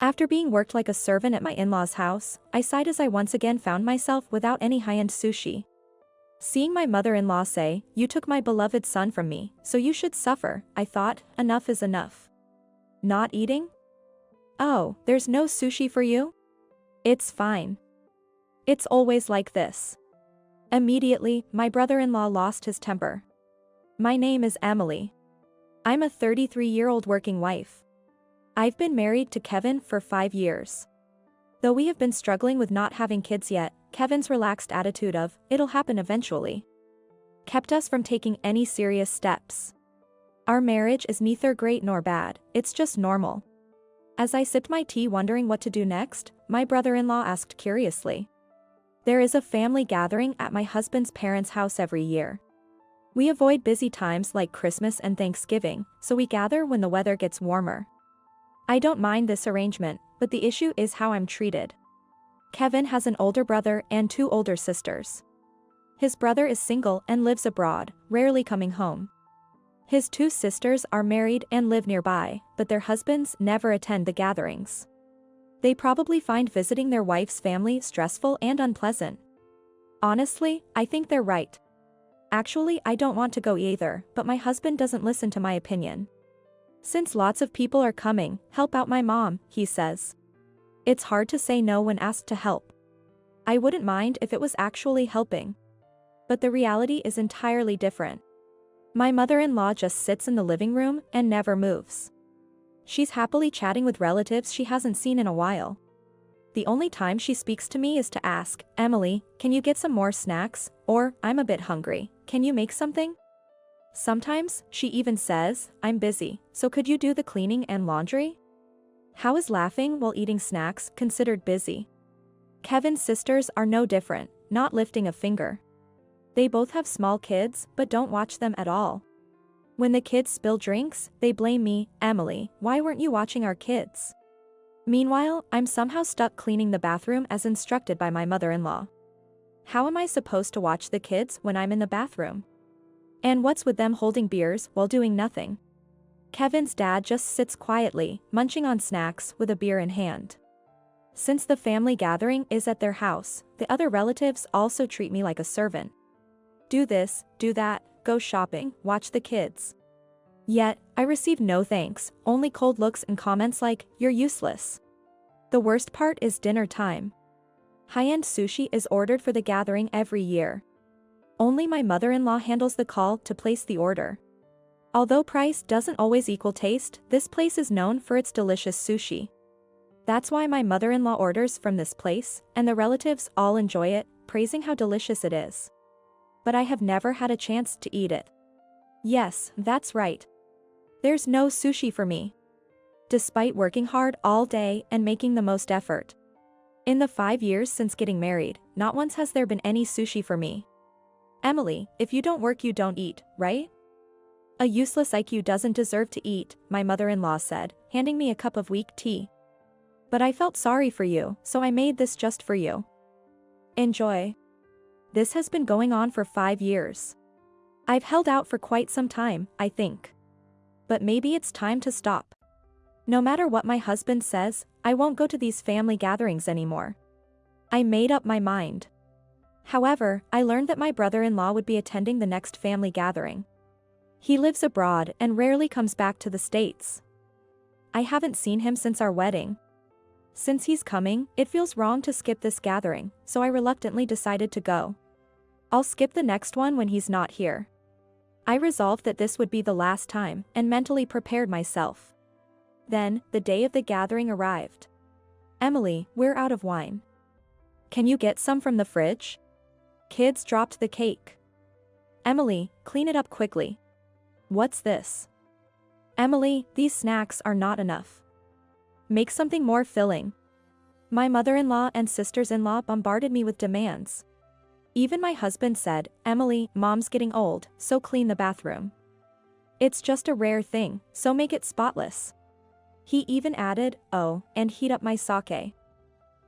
After being worked like a servant at my in-laws' house, I sighed as I once again found myself without any high-end sushi. Seeing my mother-in-law say, "You took my beloved son from me, so you should suffer," I thought, enough is enough. Not eating? Oh, there's no sushi for you? It's fine. It's always like this. Immediately, my brother-in-law lost his temper. My name is Emily. I'm a 33-year-old working wife. I've been married to Kevin for 5 years. Though we have been struggling with not having kids yet, Kevin's relaxed attitude of, "It'll happen eventually," kept us from taking any serious steps. Our marriage is neither great nor bad, it's just normal. As I sipped my tea wondering what to do next, my brother-in-law asked curiously. There is a family gathering at my husband's parents' house every year. We avoid busy times like Christmas and Thanksgiving, so we gather when the weather gets warmer. I don't mind this arrangement, but the issue is how I'm treated. Kevin has an older brother and 2 older sisters. His brother is single and lives abroad, rarely coming home. His 2 sisters are married and live nearby, but their husbands never attend the gatherings. They probably find visiting their wife's family stressful and unpleasant. Honestly, I think they're right. Actually, I don't want to go either, but my husband doesn't listen to my opinion. Since lots of people are coming, help out my mom, he says. It's hard to say no when asked to help. I wouldn't mind if it was actually helping. But the reality is entirely different. My mother-in-law just sits in the living room and never moves. She's happily chatting with relatives she hasn't seen in a while. The only time she speaks to me is to ask, "Emily, can you get some more snacks?" Or, "I'm a bit hungry, can you make something?" Sometimes, she even says, "I'm busy, so could you do the cleaning and laundry?" How is laughing while eating snacks considered busy? Kevin's sisters are no different, not lifting a finger. They both have small kids, but don't watch them at all. When the kids spill drinks, they blame me, "Emily, why weren't you watching our kids?" Meanwhile, I'm somehow stuck cleaning the bathroom as instructed by my mother-in-law. How am I supposed to watch the kids when I'm in the bathroom? And what's with them holding beers while doing nothing? Kevin's dad just sits quietly, munching on snacks with a beer in hand. Since the family gathering is at their house, the other relatives also treat me like a servant. Do this, do that, go shopping, watch the kids. Yet, I receive no thanks, only cold looks and comments like, "You're useless." The worst part is dinner time. High-end sushi is ordered for the gathering every year. Only my mother-in-law handles the call to place the order. Although price doesn't always equal taste, this place is known for its delicious sushi. That's why my mother-in-law orders from this place, and the relatives all enjoy it, praising how delicious it is. But I have never had a chance to eat it. Yes, that's right. There's no sushi for me. Despite working hard all day and making the most effort. In the 5 years since getting married, not once has there been any sushi for me. Emily, if you don't work you don't eat, right? A useless IQ doesn't deserve to eat, my mother-in-law said, handing me a cup of weak tea. But I felt sorry for you, so I made this just for you. Enjoy. This has been going on for 5 years. I've held out for quite some time, I think. But maybe it's time to stop. No matter what my husband says, I won't go to these family gatherings anymore. I made up my mind. However, I learned that my brother-in-law would be attending the next family gathering. He lives abroad and rarely comes back to the States. I haven't seen him since our wedding. Since he's coming, it feels wrong to skip this gathering, so I reluctantly decided to go. I'll skip the next one when he's not here. I resolved that this would be the last time, and mentally prepared myself. Then, the day of the gathering arrived. "Emily, we're out of wine. Can you get some from the fridge?" Kids dropped the cake. "Emily, clean it up quickly." "What's this?" "Emily, these snacks are not enough. Make something more filling." My mother-in-law and sisters-in-law bombarded me with demands. Even my husband said, "Emily, mom's getting old, so clean the bathroom. It's just a rare thing, so make it spotless." He even added, "Oh, and heat up my sake."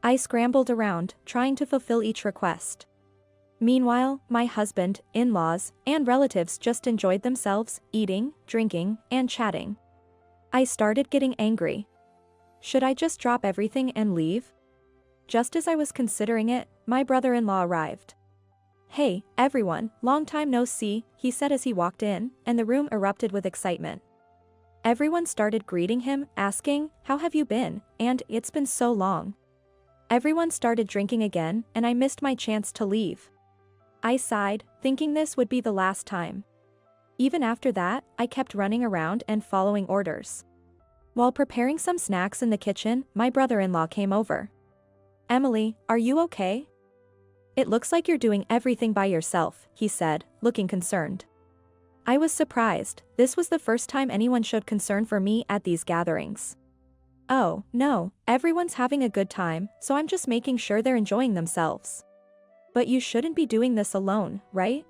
I scrambled around, trying to fulfill each request. Meanwhile, my husband, in-laws, and relatives just enjoyed themselves, eating, drinking, and chatting. I started getting angry. Should I just drop everything and leave? Just as I was considering it, my brother-in-law arrived. "Hey, everyone, long time no see," he said as he walked in, and the room erupted with excitement. Everyone started greeting him, asking, "How have you been?" and "It's been so long." Everyone started drinking again, and I missed my chance to leave. I sighed, thinking this would be the last time. Even after that, I kept running around and following orders. While preparing some snacks in the kitchen, my brother-in-law came over. "Emily, are you okay? It looks like you're doing everything by yourself," he said, looking concerned. I was surprised. This was the first time anyone showed concern for me at these gatherings. "Oh, no, everyone's having a good time, so I'm just making sure they're enjoying themselves." "But you shouldn't be doing this alone, right?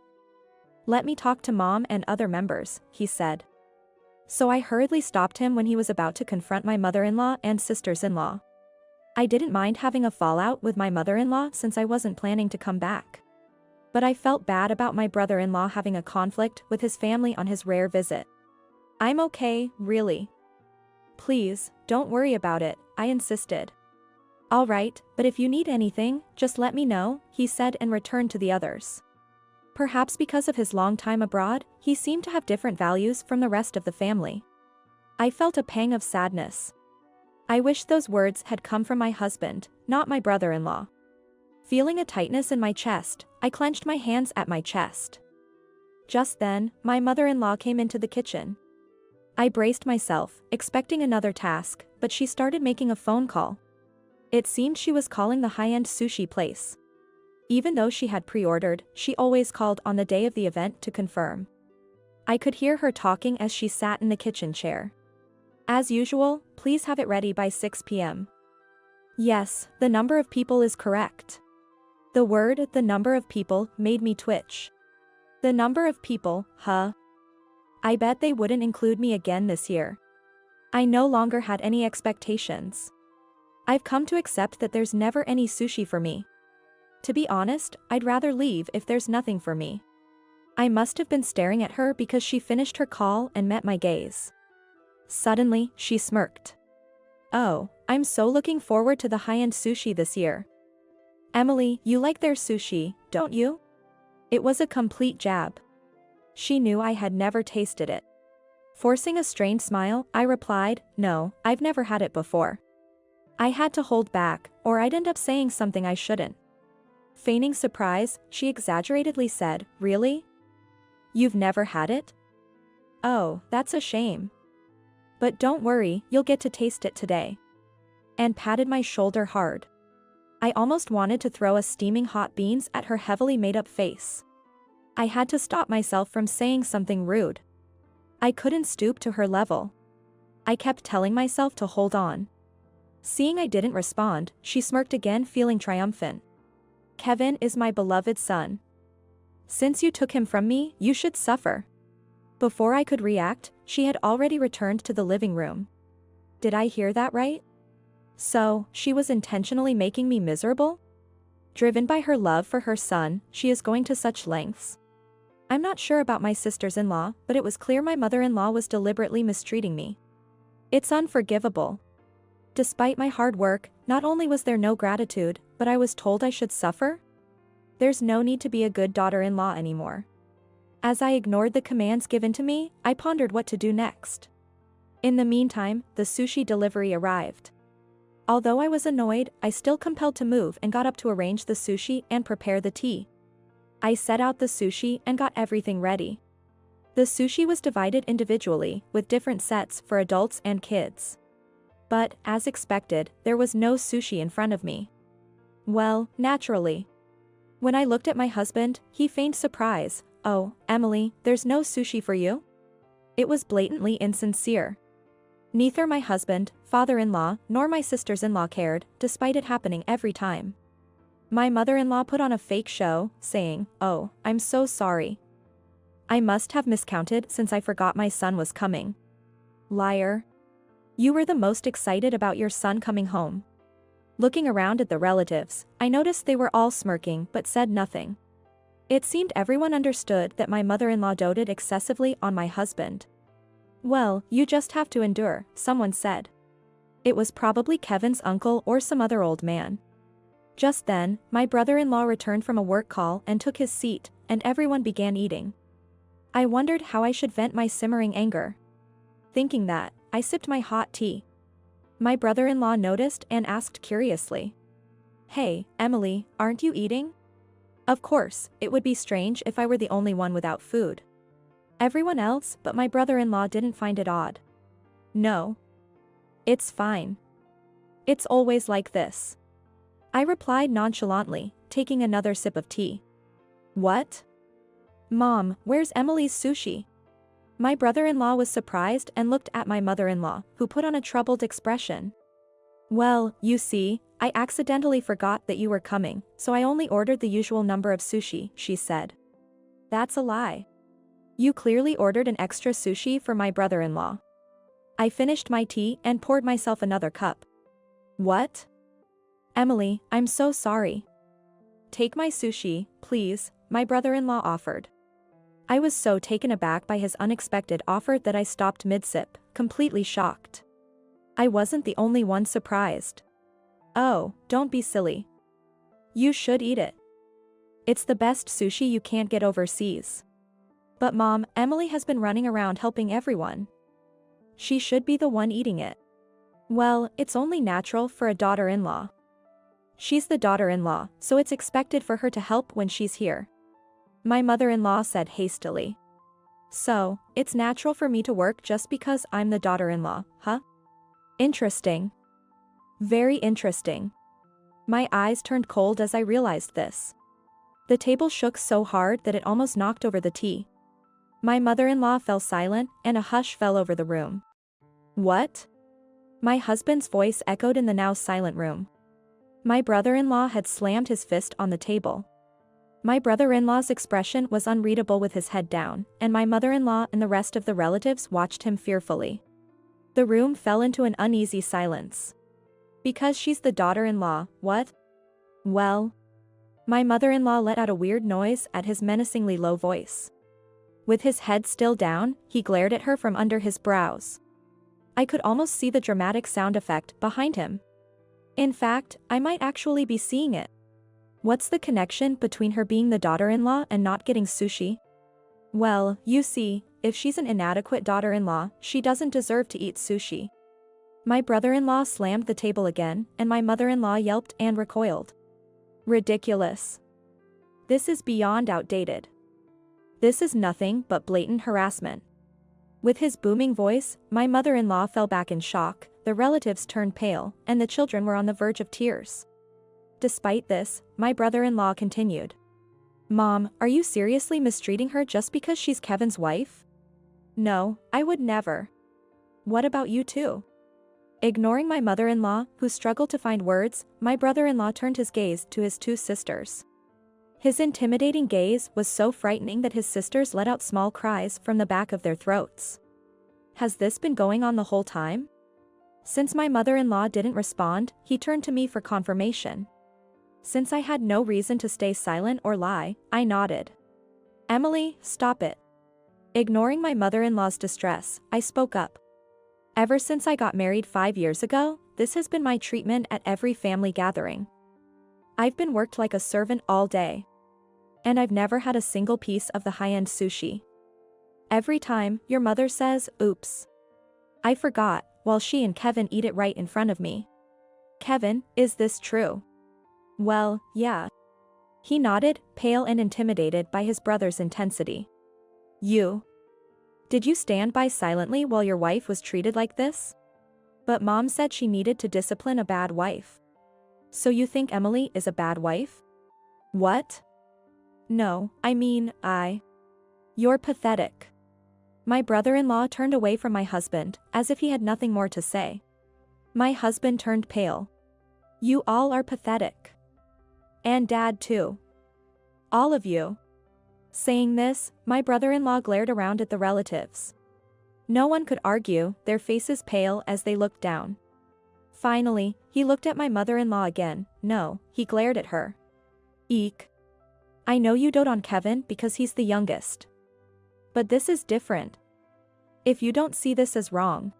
Let me talk to Mom and other members," he said. So I hurriedly stopped him when he was about to confront my mother-in-law and sisters-in-law. I didn't mind having a fallout with my mother-in-law since I wasn't planning to come back. But I felt bad about my brother-in-law having a conflict with his family on his rare visit. "I'm okay, really. Please, don't worry about it," I insisted. "All right, but if you need anything, just let me know," he said and returned to the others. Perhaps because of his long time abroad, he seemed to have different values from the rest of the family. I felt a pang of sadness. I wish those words had come from my husband, not my brother-in-law. Feeling a tightness in my chest, I clenched my hands at my chest. Just then, my mother-in-law came into the kitchen. I braced myself, expecting another task, but she started making a phone call. It seemed she was calling the high-end sushi place. Even though she had pre-ordered, she always called on the day of the event to confirm. I could hear her talking as she sat in the kitchen chair. "As usual, please have it ready by 6 p.m. Yes, the number of people is correct. The word "the number of people" made me twitch. The number of people, huh? I bet they wouldn't include me again this year. I no longer had any expectations. I've come to accept that there's never any sushi for me. To be honest, I'd rather leave if there's nothing for me. I must have been staring at her because she finished her call and met my gaze. Suddenly, she smirked. "Oh, I'm so looking forward to the high-end sushi this year. Emily, you like their sushi, don't you?" It was a complete jab. She knew I had never tasted it. Forcing a strained smile, I replied, "No, I've never had it before." I had to hold back, or I'd end up saying something I shouldn't. Feigning surprise, she exaggeratedly said, "Really? You've never had it? Oh, that's a shame. But don't worry, you'll get to taste it today." And patted my shoulder hard. I almost wanted to throw a steaming hot beans at her heavily made-up face. I had to stop myself from saying something rude. I couldn't stoop to her level. I kept telling myself to hold on. Seeing I didn't respond, she smirked again, feeling triumphant. "Kevin is my beloved son. Since you took him from me, you should suffer." Before I could react, she had already returned to the living room. Did I hear that right? So, she was intentionally making me miserable? Driven by her love for her son, she is going to such lengths. I'm not sure about my sisters-in-law, but it was clear my mother-in-law was deliberately mistreating me. It's unforgivable. Despite my hard work, not only was there no gratitude, but I was told I should suffer? There's no need to be a good daughter-in-law anymore. As I ignored the commands given to me, I pondered what to do next. In the meantime, the sushi delivery arrived. Although I was annoyed, I still compelled to move and got up to arrange the sushi and prepare the tea. I set out the sushi and got everything ready. The sushi was divided individually, with different sets for adults and kids. But, as expected, there was no sushi in front of me. Well, naturally. When I looked at my husband, he feigned surprise. "Oh, Emily, there's no sushi for you?" It was blatantly insincere. Neither my husband, father-in-law, nor my sisters-in-law cared, despite it happening every time. My mother-in-law put on a fake show, saying, "Oh, I'm so sorry. I must have miscounted since I forgot my son was coming." Liar. You were the most excited about your son coming home. Looking around at the relatives, I noticed they were all smirking but said nothing. It seemed everyone understood that my mother-in-law doted excessively on my husband. "Well, you just have to endure," someone said. It was probably Kevin's uncle or some other old man. Just then, my brother-in-law returned from a work call and took his seat, and everyone began eating. I wondered how I should vent my simmering anger. Thinking that, I sipped my hot tea. My brother-in-law noticed and asked curiously, "Hey, Emily, aren't you eating?" Of course, it would be strange if I were the only one without food. Everyone else but my brother-in-law didn't find it odd. "No. It's fine. It's always like this," I replied nonchalantly, taking another sip of tea. "What? Mom, where's Emily's sushi?" My brother-in-law was surprised and looked at my mother-in-law, who put on a troubled expression. "Well, you see, I accidentally forgot that you were coming, so I only ordered the usual number of sushi," she said. "That's a lie. You clearly ordered an extra sushi for my brother-in-law." I finished my tea and poured myself another cup. "What? Emily, I'm so sorry. Take my sushi, please," my brother-in-law offered. I was so taken aback by his unexpected offer that I stopped mid-sip, completely shocked. I wasn't the only one surprised. "Oh, don't be silly. You should eat it. It's the best sushi you can't get overseas." "But Mom, Emily has been running around helping everyone. She should be the one eating it." "Well, it's only natural for a daughter-in-law. She's the daughter-in-law, so it's expected for her to help when she's here," my mother-in-law said hastily. "So, it's natural for me to work just because I'm the daughter-in-law, huh? Interesting. Very interesting." My eyes turned cold as I realized this. The table shook so hard that it almost knocked over the tea. My mother-in-law fell silent, and a hush fell over the room. "What?" My husband's voice echoed in the now silent room. My brother-in-law had slammed his fist on the table. My brother-in-law's expression was unreadable with his head down, and my mother-in-law and the rest of the relatives watched him fearfully. The room fell into an uneasy silence. "Because she's the daughter-in-law, what?" "Well..." My mother-in-law let out a weird noise at his menacingly low voice. With his head still down, he glared at her from under his brows. I could almost see the dramatic sound effect behind him. In fact, I might actually be seeing it. What's the connection between her being the daughter-in-law and not getting sushi? Well, you see, if she's an inadequate daughter-in-law, she doesn't deserve to eat sushi. My brother-in-law slammed the table again, and my mother-in-law yelped and recoiled. Ridiculous. This is beyond outdated. This is nothing but blatant harassment. With his booming voice, my mother-in-law fell back in shock, the relatives turned pale, and the children were on the verge of tears. Despite this, my brother-in-law continued. "Mom, are you seriously mistreating her just because she's Kevin's wife?" "No, I would never." "What about you two?" Ignoring my mother-in-law, who struggled to find words, my brother-in-law turned his gaze to his two sisters. His intimidating gaze was so frightening that his sisters let out small cries from the back of their throats. Has this been going on the whole time? Since my mother-in-law didn't respond, he turned to me for confirmation. Since I had no reason to stay silent or lie, I nodded. "Emily, stop it." Ignoring my mother-in-law's distress, I spoke up. "Ever since I got married 5 years ago, this has been my treatment at every family gathering. I've been worked like a servant all day. And I've never had a single piece of the high-end sushi. Every time, your mother says, 'Oops. I forgot,' while she and Kevin eat it right in front of me." "Kevin, is this true?" "Well, yeah." He nodded, pale and intimidated by his brother's intensity. Did you stand by silently while your wife was treated like this?" "But Mom said she needed to discipline a bad wife." "So you think Emily is a bad wife?" "What?" "No, I mean, You're pathetic." My brother-in-law turned away from my husband, as if he had nothing more to say. My husband turned pale. "You all are pathetic. And Dad too. All of you." Saying this, my brother-in-law glared around at the relatives. No one could argue, their faces pale as they looked down. Finally, he looked at my mother-in-law again. No, he glared at her. "Eek. I know you dote on Kevin because he's the youngest. But this is different. If you don't see this as wrong,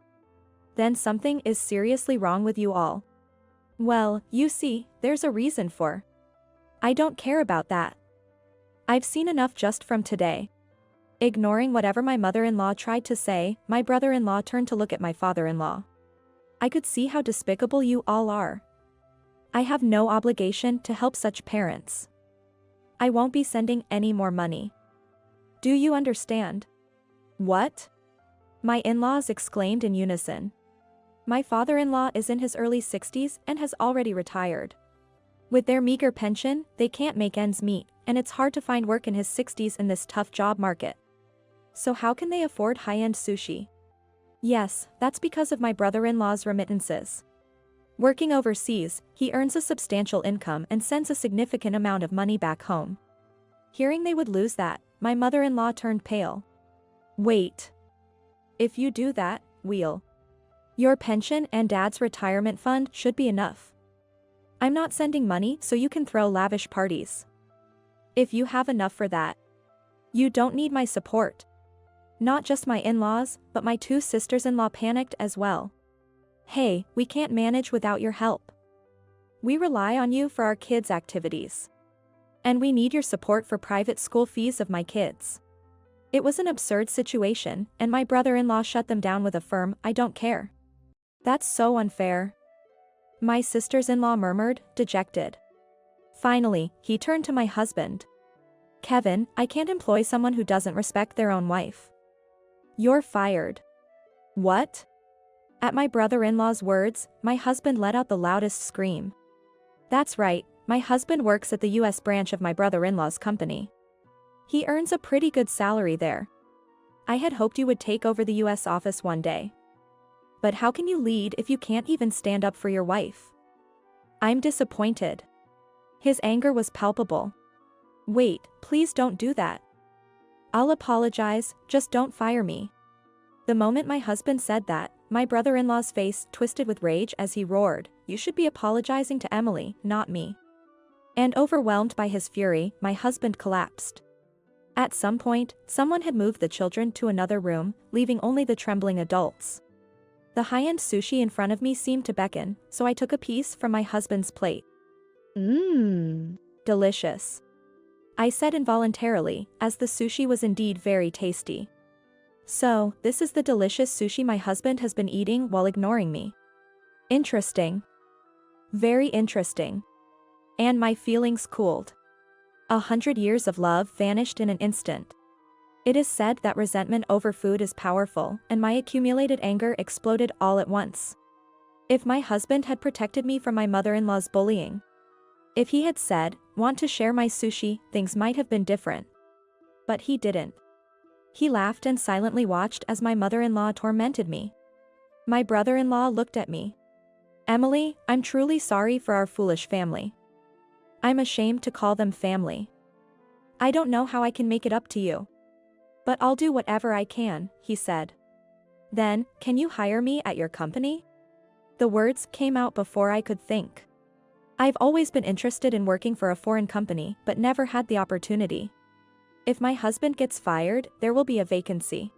Then something is seriously wrong with you all. Well, you see, there's a reason for. I don't care about that. I've seen enough just from today. Ignoring whatever my mother-in-law tried to say, my brother-in-law turned to look at my father-in-law. I could see how despicable you all are. I have no obligation to help such parents. I won't be sending any more money. Do you understand? What? My in-laws exclaimed in unison. My father-in-law is in his early 60s and has already retired. With their meager pension, they can't make ends meet, and it's hard to find work in his 60s in this tough job market. So how can they afford high-end sushi? Yes, that's because of my brother-in-law's remittances. Working overseas, he earns a substantial income and sends a significant amount of money back home. Hearing they would lose that, my mother-in-law turned pale. Wait. If you do that, your pension and dad's retirement fund should be enough. I'm not sending money so you can throw lavish parties. If you have enough for that, you don't need my support. Not just my in-laws, but my 2 sisters-in-law panicked as well. Hey, we can't manage without your help. We rely on you for our kids' activities. And we need your support for private school fees of my kids. It was an absurd situation, and my brother-in-law shut them down with a firm, I don't care. That's so unfair. My sisters-in-law murmured, dejected. Finally, he turned to my husband. Kevin, I can't employ someone who doesn't respect their own wife. You're fired. What? At my brother-in-law's words, my husband let out the loudest scream. That's right, my husband works at the US branch of my brother-in-law's company. He earns a pretty good salary there. I had hoped you would take over the US office one day. But how can you lead if you can't even stand up for your wife? I'm disappointed. His anger was palpable. Wait, please don't do that. I'll apologize, just don't fire me. The moment my husband said that, my brother-in-law's face twisted with rage as he roared, you should be apologizing to Emily, not me. And overwhelmed by his fury, my husband collapsed. At some point, someone had moved the children to another room, leaving only the trembling adults. The high-end sushi in front of me seemed to beckon, so I took a piece from my husband's plate. Delicious. I said involuntarily, as the sushi was indeed very tasty. So, this is the delicious sushi my husband has been eating while ignoring me. Interesting. Very interesting. And my feelings cooled. 100 years of love vanished in an instant. It is said that resentment over food is powerful, and my accumulated anger exploded all at once. If my husband had protected me from my mother-in-law's bullying, if he had said, want to share my sushi, things might have been different. But he didn't. He laughed and silently watched as my mother-in-law tormented me. My brother-in-law looked at me. Emily, I'm truly sorry for our foolish family. I'm ashamed to call them family. I don't know how I can make it up to you. But I'll do whatever I can, he said. Then, can you hire me at your company? The words came out before I could think. I've always been interested in working for a foreign company, but never had the opportunity. If my husband gets fired, there will be a vacancy.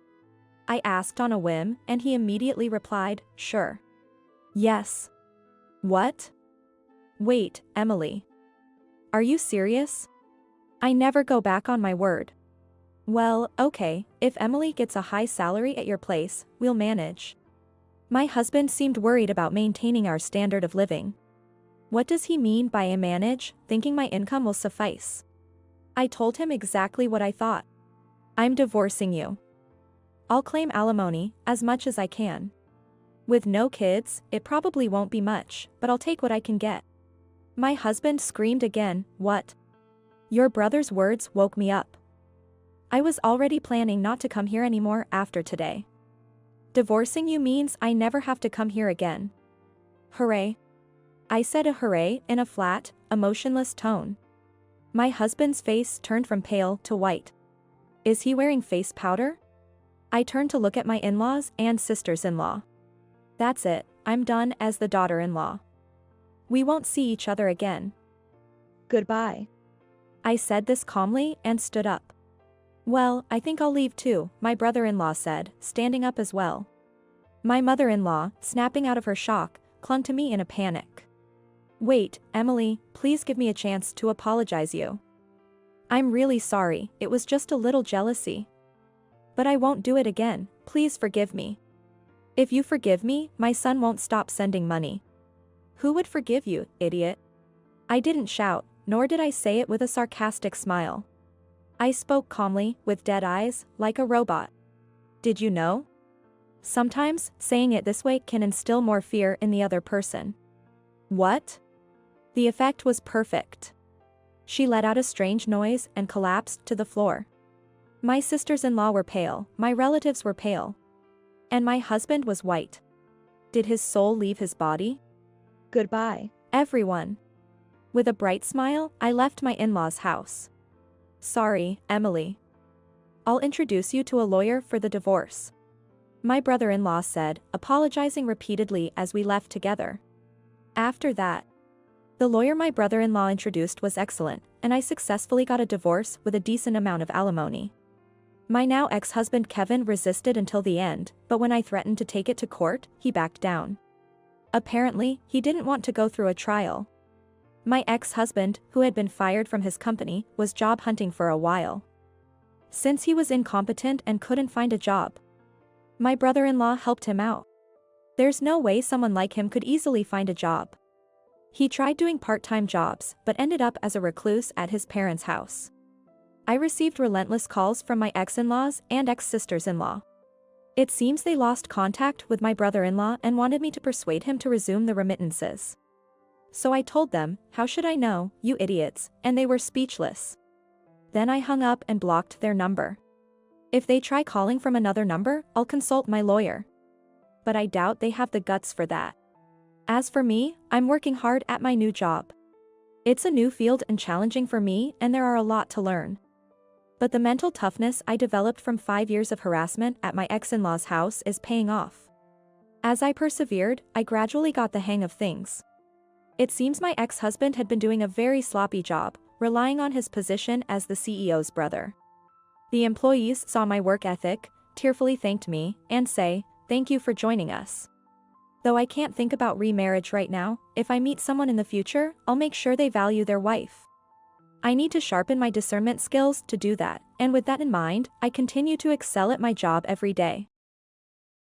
I asked on a whim, and he immediately replied, sure. Yes. What? Wait, Emily. Are you serious? I never go back on my word. Well, okay, if Emily gets a high salary at your place, we'll manage. My husband seemed worried about maintaining our standard of living. What does he mean by "I manage," thinking my income will suffice? I told him exactly what I thought. I'm divorcing you. I'll claim alimony, as much as I can. With no kids, it probably won't be much, but I'll take what I can get. My husband screamed again, what? Your brother's words woke me up. I was already planning not to come here anymore after today. Divorcing you means I never have to come here again. Hooray. I said a hooray in a flat, emotionless tone. My husband's face turned from pale to white. Is he wearing face powder? I turned to look at my in-laws and sisters-in-law. That's it, I'm done as the daughter-in-law. We won't see each other again. Goodbye. I said this calmly and stood up. Well, I think I'll leave too, my brother-in-law said, standing up as well. My mother-in-law, snapping out of her shock, clung to me in a panic. Wait, Emily, please give me a chance to apologize you. I'm really sorry, it was just a little jealousy. But I won't do it again, please forgive me. If you forgive me, my son won't stop sending money. Who would forgive you, idiot? I didn't shout, nor did I say it with a sarcastic smile. I spoke calmly, with dead eyes, like a robot. Did you know? Sometimes, saying it this way can instill more fear in the other person. What? The effect was perfect. She let out a strange noise and collapsed to the floor. My sisters-in-law were pale, my relatives were pale. And my husband was white. Did his soul leave his body? Goodbye, everyone. With a bright smile, I left my in-laws' house. Sorry, Emily. I'll introduce you to a lawyer for the divorce. My brother-in-law said, apologizing repeatedly as we left together. After that, the lawyer my brother-in-law introduced was excellent, and I successfully got a divorce with a decent amount of alimony. My now ex-husband Kevin resisted until the end, but when I threatened to take it to court, he backed down. Apparently, he didn't want to go through a trial. My ex-husband, who had been fired from his company, was job hunting for a while. Since he was incompetent and couldn't find a job, my brother-in-law helped him out. There's no way someone like him could easily find a job. He tried doing part-time jobs, but ended up as a recluse at his parents' house. I received relentless calls from my ex-in-laws and ex-sisters-in-law. It seems they lost contact with my brother-in-law and wanted me to persuade him to resume the remittances. So I told them, how should I know, you idiots, and they were speechless. Then I hung up and blocked their number. If they try calling from another number, I'll consult my lawyer. But I doubt they have the guts for that. As for me, I'm working hard at my new job. It's a new field and challenging for me, and there are a lot to learn. But the mental toughness I developed from 5 years of harassment at my ex-in-law's house is paying off. As I persevered, I gradually got the hang of things. It seems my ex-husband had been doing a very sloppy job, relying on his position as the CEO's brother. The employees saw my work ethic, tearfully thanked me, and say, "Thank you for joining us." Though I can't think about remarriage right now, if I meet someone in the future, I'll make sure they value their wife. I need to sharpen my discernment skills to do that, and with that in mind, I continue to excel at my job every day.